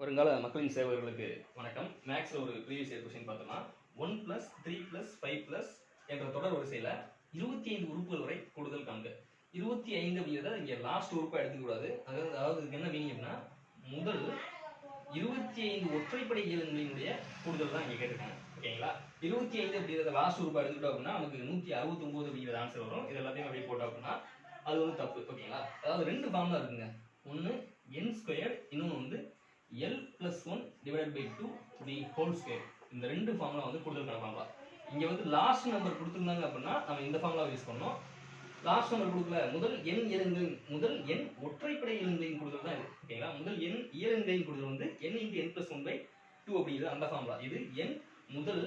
வருங்கால மக்களின் சேவகர்களுக்கு வணக்கம். மேக்ஸ்ல ஒரு ப்ரீவியஸ் இயர் கொஸ்டின் பார்த்தோம்னா 1 + 3 + 5 என்ற தொடர் வரிசையில 25 உறுப்புகள் வரை கூடுதல் காண்க. 25 அப்படிங்கிறத இங்க லாஸ்ட் உறுப்பா எடுத்துக்கூடாது. அதாவது இதுக்கு என்ன மீனிங் அப்படின்னா முதல் 25 ஒற்றைப்படை இயல்களினுடைய கூடுதல் தான் இங்க கேட்டிருக்காங்க. ஓகேங்களா? 25 அப்படிங்கிறத லாஸ்ட் உறுப்பா எடுத்துக்கிட்டோம் அப்படின்னா நமக்கு 169 அப்படிங்கிற ஆன்சர் வரும். இது எல்லாத்தையும் அப்படியே போட்டோம் அப்படின்னா அது வந்து தப்பு. ஓகேங்களா? அதாவது ரெண்டு ஃபார்முலா இருக்குங்க. ஒன்னு n², இன்னொன்று வந்து l + 1 / 2 the whole square. இந்த ரெண்டு ஃபார்முலா வந்து கூடுதல் ஃபார்முலா. இங்க வந்து லாஸ்ட் நம்பர் கொடுத்திருந்தாங்க அப்படின்னா நம்ம இந்த ஃபார்முலா யூஸ் பண்ணோம். லாஸ்ட் நம்பர் கொடுக்கல, முதல் n ஒற்றைப்படை இயல்களின் கூடுதல் தான் இது. ஓகேங்களா? முதல் n இயல்களின் கூடுதல் வந்து n × n + 1/2 அப்படிங்கிறது அந்த ஃபார்முலா. இது முதல்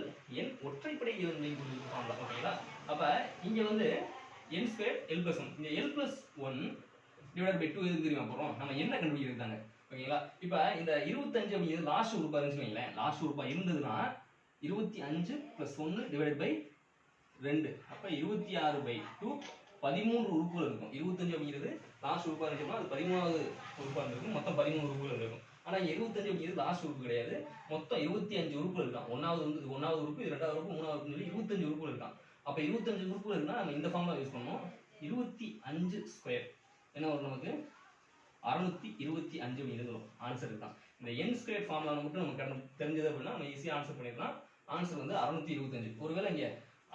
n ஒற்றைப்படை இயல்களின் கூடுதல் ஃபார்முலா. ஓகேங்களா? அப்ப இங்க வந்து n² l + 1. இந்த l + 1 / 2 எதுக்கு தெரியுமா போறோம்? நம்ம என்ன கண்டுபிடிக்கிறாங்க. ஓகேங்களா? இப்ப இந்த 25 அப்படிங்கிறது லாஸ்ட் உறுப்பா இருந்துச்சுன்னு வைங்களேன். லாஸ்ட் உறுப்பா இருந்ததுன்னா 25 + 1 / 2. அப்ப 26/2 13 உறுப்புகள் இருக்கும். 25 அப்படிங்கிறது லாஸ்ட் உறுப்பா இருந்துச்சுன்னா அது 13வது உறுப்பா இருக்கும். மொத்தம் 13 உறுப்புகள் இருக்கும். ஆனா 25 அப்படிங்கிறது லாஸ்ட் உறுப்பு கிடையாது. மொத்தம் 25 உறுப்புகள் இருக்கான். ஒன்னாவது உறுப்பு, இரண்டாவது உறுப்பு, மூணாவது உறுப்பு சொல்லி 25 உறுப்புகள் இருக்கான். அப்ப 25 உறுப்புகள் இருந்தா நம்ம இந்த ஃபார்முலா யூஸ் பண்ணுவோம். 25² என்ன வரும் நமக்கு? 625 அப்படிங்கிறது வரும். ஆன்சர் இதுதான். இந்த n² ஃபார்முலா மட்டும் நமக்கு தெரிஞ்சது அப்படின்னா நம்ம ஈஸியா ஆன்சர் பண்ணிடலாம். ஆன்சர் வந்து 625. ஒருவேளை இங்க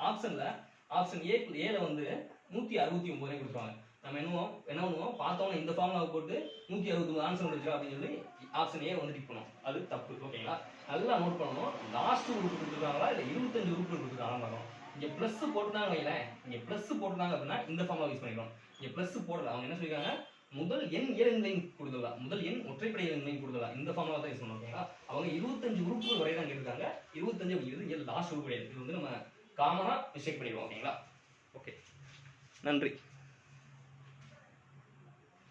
ஆப்ஷன் ஏல வந்து 169 கொடுப்பாங்க. நம்ம என்ன பண்ணுவோம், பார்த்தோம்னா இந்த ஃபார்முலாவை போட்டு 169 ஆன்சர் வந்துருச்சா அப்படின்னு சொல்லி ஆப்ஷன் ஏ வந்து டிக் பண்ணுவோம். அது தப்பு. ஓகேங்களா? நல்லா நோட் பண்ணணும். லாஸ்ட் உறுப்பு கொடுத்துருக்காங்களா இல்ல 25 உறுப்புகள் கொடுத்துருக்காங்களா? இங்க பிளஸ் போட்டுட்டாங்க வைங்களேன். இங்க பிளஸ் போட்டுட்டாங்க அப்படின்னா இந்த ஃபார்முலா யூஸ் பண்ணிக்கலாம். இங்க பிளஸ் போடல, அவங்க என்ன சொல்லிருக்காங்க, முதல் n இயல்களின் கூடுதலா, முதல் n ஒற்றைப்படை இயல்களின் கூடுதலா, இந்த ஃபார்முலா தான் யூஸ் பண்ணுவாங்க. அவங்க 25 உறுப்புகள் வரை தான் கேட்டிருக்காங்க. 25 அப்படிங்கிறது லாஸ்ட் உறுப்பு கிடையாது. இது வந்து நம்ம காமனா மிஸ்டேக் பண்ணிடுவோம். ஓகேங்களா? ஓகே, நன்றி.